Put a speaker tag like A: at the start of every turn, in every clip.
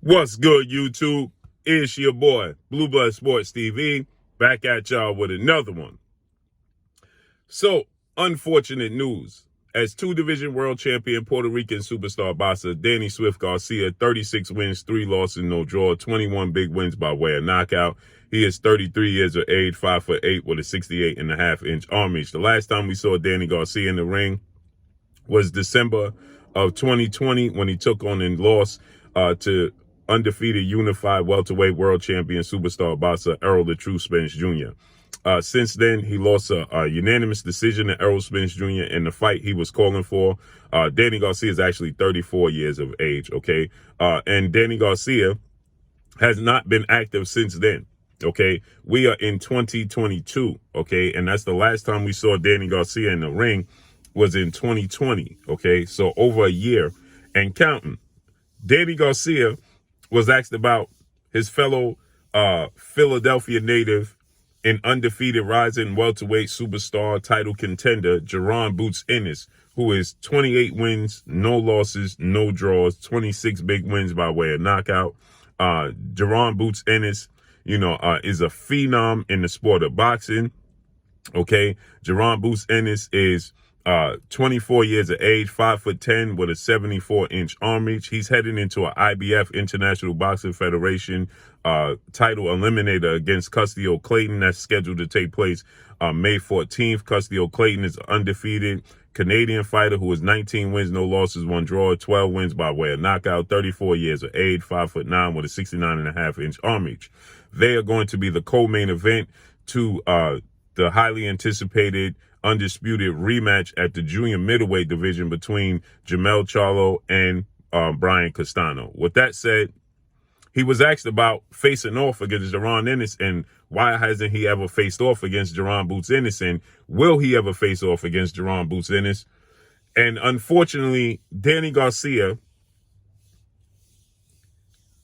A: What's good, YouTube? It's your boy, Blue Blood Sports TV, back at y'all with another one. So, unfortunate news. As two-division world champion Puerto Rican superstar boxer Danny Swift Garcia, 36 wins, 3 losses, no draw, 21 big wins by way of knockout. He is 33 years of age, 5'8", with a 68.5-inch arm reach. The last time we saw Danny Garcia in the ring was December of 2020 when he took on and lost to undefeated unified welterweight world champion superstar boxer Errol the True Spence Jr. Since then, he lost a unanimous decision to Errol Spence Jr. in the fight he was calling for. Danny Garcia is actually 34 years of age, okay? And Danny Garcia has not been active since then, okay? We are in 2022, okay? And that's the last time we saw Danny Garcia in the ring was in 2020, okay? So over a year and counting. Danny Garcia was asked about his fellow Philadelphia native and undefeated rising welterweight superstar title contender, Jaron Boots Ennis, who is 28 wins, no losses, no draws, 26 big wins by way of knockout. Jaron Boots Ennis, is a phenom in the sport of boxing. Okay, Jaron Boots Ennis is 24 years of age, 5'10", with a 74-inch arm reach. He's heading into an IBF, International Boxing Federation, title eliminator against Custio Clayton. That's scheduled to take place May 14th. Custio Clayton is an undefeated Canadian fighter who has 19 wins, no losses, 1 draw, 12 wins by way of knockout, 34 years of age, 5'9", with a 69.5-inch arm reach. They are going to be the co-main event to the highly anticipated undisputed rematch at the junior middleweight division between Jamel Charlo and Brian Castano. With that said, he was asked about facing off against Jaron Ennis and why hasn't he ever faced off against Jaron Boots Ennis, and will he ever face off against Jaron Boots Ennis? And unfortunately, Danny Garcia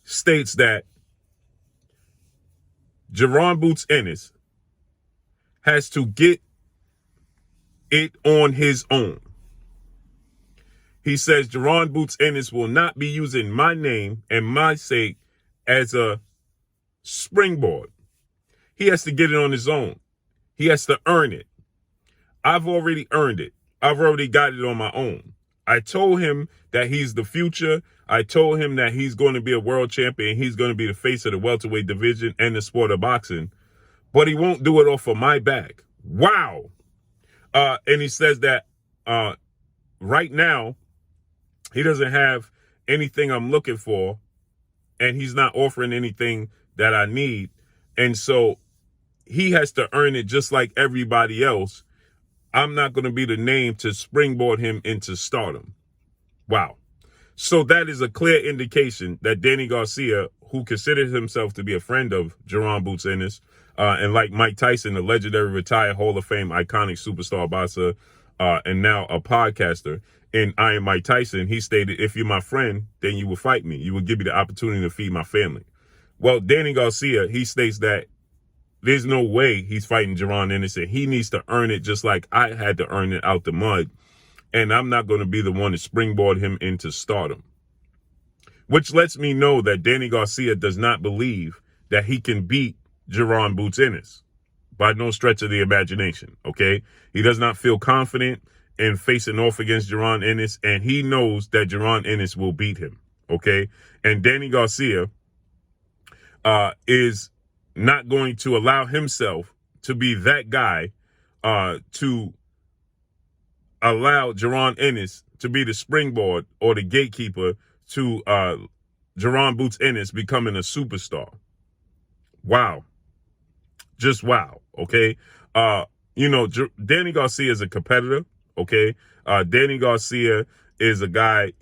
A: states that Jaron Boots Ennis has to get it on his own. He says Jaron Boots Ennis will not be using my name and my sake as a springboard. He has to get it on his own. He has to earn it. I've already earned it. I've already got it on my own. I told him that he's the future. I told him that he's going to be a world champion. He's going to be the face of the welterweight division and the sport of boxing. But he won't do it off of my back. Wow. And he says that right now, he doesn't have anything I'm looking for, and he's not offering anything that I need. And so he has to earn it just like everybody else. I'm not going to be the name to springboard him into stardom. Wow. So that is a clear indication that Danny Garcia, who considers himself to be a friend of Jaron Boots Ennis, and like Mike Tyson, the legendary retired Hall of Fame iconic superstar boxer, and now a podcaster, in I Am Mike Tyson, he stated, if you're my friend, then you will fight me. You will give me the opportunity to feed my family. Well, Danny Garcia, he states that there's no way he's fighting Jaron Ennis, and he needs to earn it just like I had to earn it out the mud. And I'm not going to be the one to springboard him into stardom. Which lets me know that Danny Garcia does not believe that he can beat Jaron Boots Ennis by no stretch of the imagination, okay? He does not feel confident in facing off against Jaron Ennis, and he knows that Jaron Ennis will beat him, okay? And Danny Garcia is not going to allow himself to be that guy to allow Jaron Ennis to be the springboard or the gatekeeper to Jaron Boots Ennis becoming a superstar. Wow. Just wow, okay? Danny Garcia is a competitor, okay? Danny Garcia is a guy,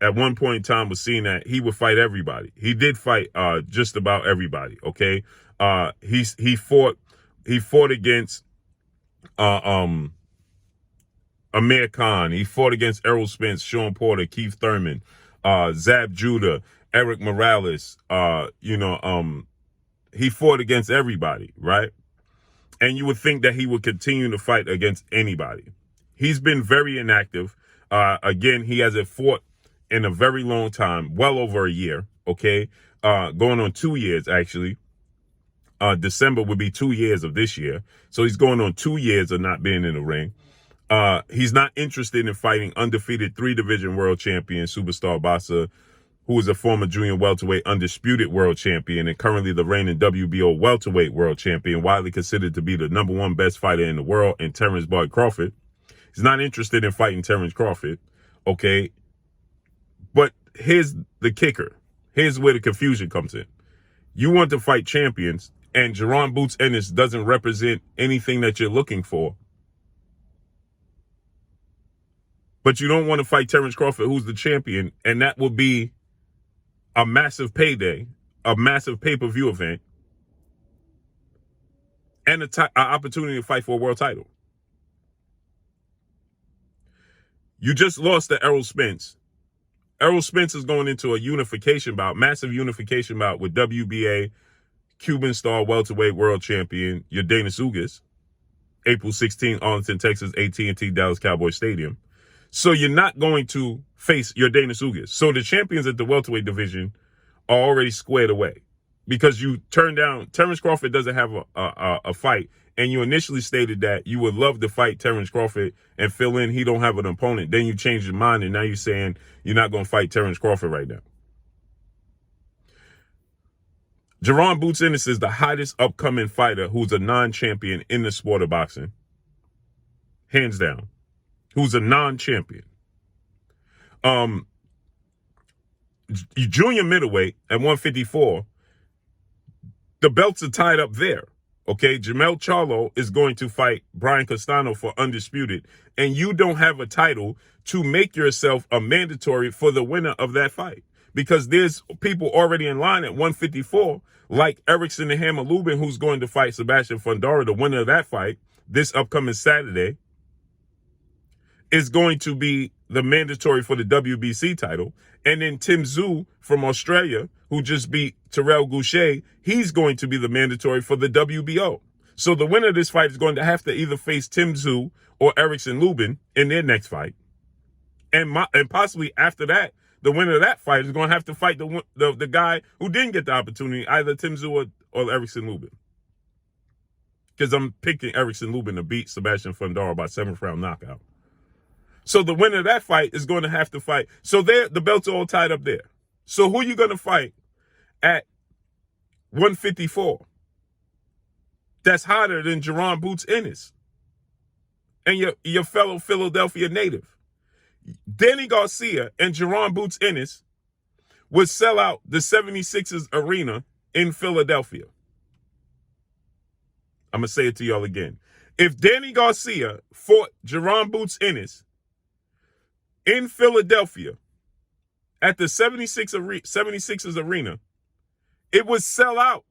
A: at one point in time was seen that he would fight everybody. He did fight just about everybody, okay? He fought against Amir Khan. He fought against Errol Spence, Sean Porter, Keith Thurman, Zab Judah, Eric Morales, he fought against everybody, right? And you would think that he would continue to fight against anybody. He's been very inactive. Again, he hasn't fought in a very long time, well over a year, okay? Going on 2 years, actually. December would be 2 years of this year. So he's going on 2 years of not being in the ring. He's not interested in fighting undefeated 3-division world champion Superstar Bassa, who is a former junior welterweight undisputed world champion and currently the reigning WBO welterweight world champion, widely considered to be the #1 best fighter in the world, and Terrence Bud Crawford. He's not interested in fighting Terrence Crawford, okay? But here's the kicker. Here's where the confusion comes in. You want to fight champions, and Jaron Boots Ennis doesn't represent anything that you're looking for. But you don't want to fight Terrence Crawford, who's the champion, and that will be a massive payday, a massive pay-per-view event, and an opportunity to fight for a world title. You just lost to Errol Spence. Errol Spence is going into a unification bout, massive unification bout with WBA Cuban star welterweight world champion Yordenis Ugas, April 16, Arlington, Texas, AT&T Dallas Cowboys Stadium. So you're not going to face Yordenis Ugas. So the champions at the welterweight division are already squared away because you turned down. Terrence Crawford doesn't have a fight, and you initially stated that you would love to fight Terrence Crawford and fill in he don't have an opponent. Then you changed your mind, and now you're saying you're not going to fight Terrence Crawford right now. Jaron Boots Ennis is the hottest upcoming fighter who's a non-champion in the sport of boxing. Hands down. Who's a non-champion. Junior middleweight at 154, the belts are tied up there. Okay, Jamel Charlo is going to fight Brian Castano for undisputed, and you don't have a title to make yourself a mandatory for the winner of that fight, because there's people already in line at 154, like Erickson the Hammer Lubin, who's going to fight Sebastian Fundora, the winner of that fight, this upcoming Saturday, is going to be the mandatory for the WBC title. And then Tim Tszyu from Australia, who just beat Terrell Goucher, he's going to be the mandatory for the WBO. So the winner of this fight is going to have to either face Tim Tszyu or Erickson Lubin in their next fight. And possibly after that, the winner of that fight is going to have to fight the guy who didn't get the opportunity, either Tim Tszyu or Erickson Lubin. Because I'm picking Erickson Lubin to beat Sebastian Fundora by 7th round knockout. So the winner of that fight is going to have to fight. So the belts are all tied up there. So who are you going to fight at 154? That's hotter than Jaron Boots Ennis and your fellow Philadelphia native. Danny Garcia and Jaron Boots Ennis would sell out the 76ers arena in Philadelphia. I'm going to say it to y'all again. If Danny Garcia fought Jaron Boots Ennis in Philadelphia at the 76ers arena, it would sell out.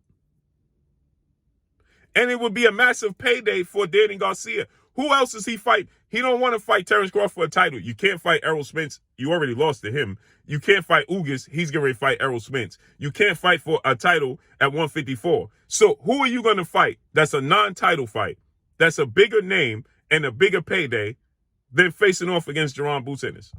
A: And it would be a massive payday for Danny Garcia. Who else does he fight? He don't want to fight Terrence Crawford for a title. You can't fight Errol Spence. You already lost to him. You can't fight Ugas. He's getting ready to fight Errol Spence. You can't fight for a title at 154. So who are you going to fight that's a non-title fight, that's a bigger name and a bigger payday than facing off against Jaron Boots Ennis?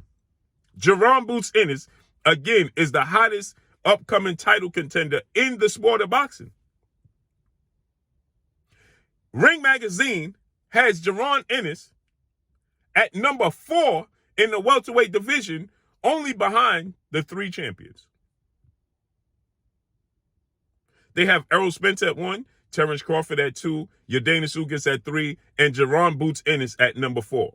A: Jaron Boots Ennis, again, is the hottest upcoming title contender in the sport of boxing. Ring Magazine has Jaron Ennis at number 4 in the welterweight division, only behind the 3 champions. They have Errol Spence at 1, Terrence Crawford at 2, Yordenis Ugas at 3, and Jaron Boots Ennis at number 4.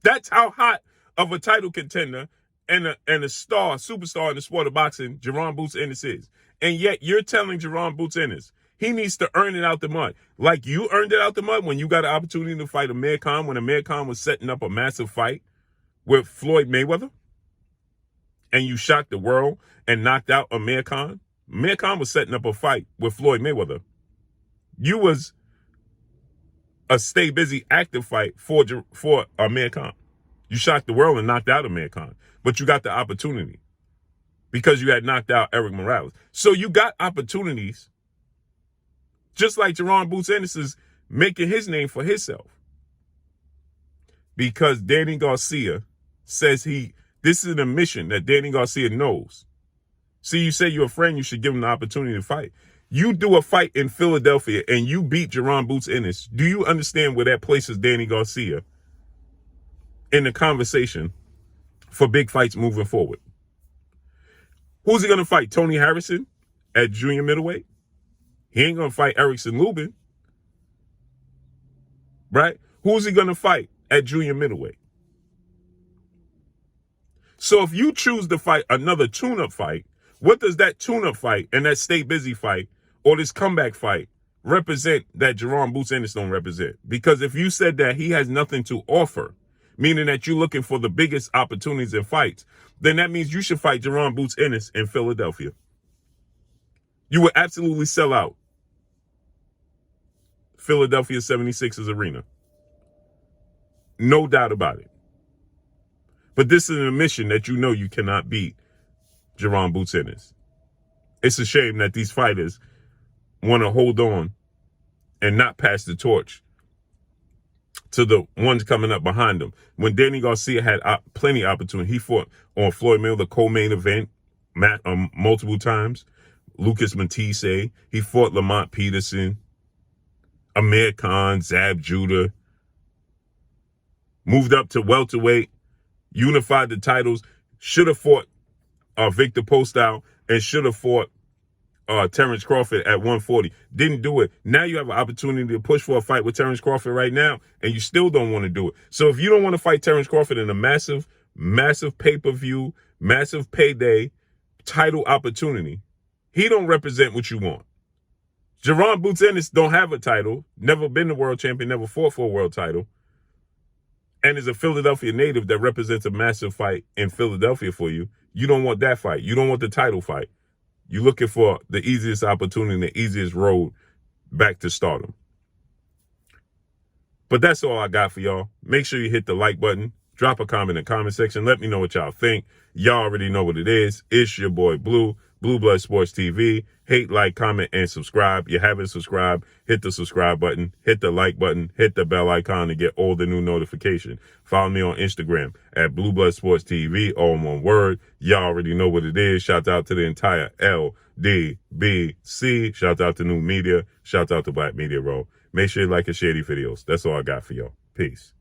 A: That's how hot of a title contender and a superstar in the sport of boxing Jaron Boots Ennis is. And yet you're telling Jaron Boots Ennis he needs to earn it out the mud. Like you earned it out the mud when you got an opportunity to fight Amir Khan, when Amir Khan was setting up a massive fight with Floyd Mayweather, and you shocked the world and knocked out Amir Khan. Amir Khan was setting up a fight with Floyd Mayweather. You was a stay busy active fight for Amir Khan. You shocked the world and knocked out Amir Khan, but you got the opportunity because you had knocked out Eric Morales. So you got opportunities, just like Jaron Boots Ennis is making his name for himself. Because Danny Garcia says he This is an admission that Danny Garcia knows. See, you say you're a friend, you should give him the opportunity to fight. You do a fight in Philadelphia and you beat Jaron Boots Ennis. Do you understand where that places Danny Garcia in the conversation for big fights moving forward? Who's he going to fight? Tony Harrison at junior middleweight? He ain't going to fight Erickson Lubin. Right? Who's he going to fight at junior middleweight? So if you choose to fight another tune-up fight, what does that tune-up fight and that stay busy fight or this comeback fight represent that Jaron Boots Ennis don't represent? Because if you said that he has nothing to offer, meaning that you're looking for the biggest opportunities in fights, then that means you should fight Jaron Boots Ennis in Philadelphia. You would absolutely sell out Philadelphia 76ers arena. No doubt about it. But this is an admission that you know you cannot beat Jaron Boots Ennis. It's a shame that these fighters want to hold on and not pass the torch to the ones coming up behind them. When Danny Garcia had plenty of opportunity, he fought on Floyd Mayweather, the co-main event, multiple times. Lucas Matisse, he fought Lamont Peterson, Amir Khan, Zab Judah. Moved up to welterweight, unified the titles, should have fought Victor Postol and should have fought Terrence Crawford at 140. Didn't do it. Now you have an opportunity to push for a fight with Terrence Crawford right now, and you still don't want to do it. So if you don't want to fight Terrence Crawford in a massive, massive pay-per-view, massive payday title opportunity, he don't represent what you want. Jaron Boots Ennis don't have a title, never been the world champion, never fought for a world title, and is a Philadelphia native that represents a massive fight in Philadelphia for you. You don't want that fight. You don't want the title fight. You're looking for the easiest opportunity, the easiest road back to stardom. But that's all I got for y'all. Make sure you hit the like button. Drop a comment in the comment section. Let me know what y'all think. Y'all already know what it is. It's your boy Blue, Blue Blood Sports TV. Hate, like, comment, and subscribe. You haven't subscribed, hit the subscribe button, hit the like button, hit the bell icon to get all the new notifications. Follow me on Instagram at Blue Blood Sports TV, all in one word. Y'all already know what it is. Shout out to the entire LDBC. Shout out to New Media. Shout out to Black Media Row. Make sure you like and share these videos. That's all I got for y'all. Peace.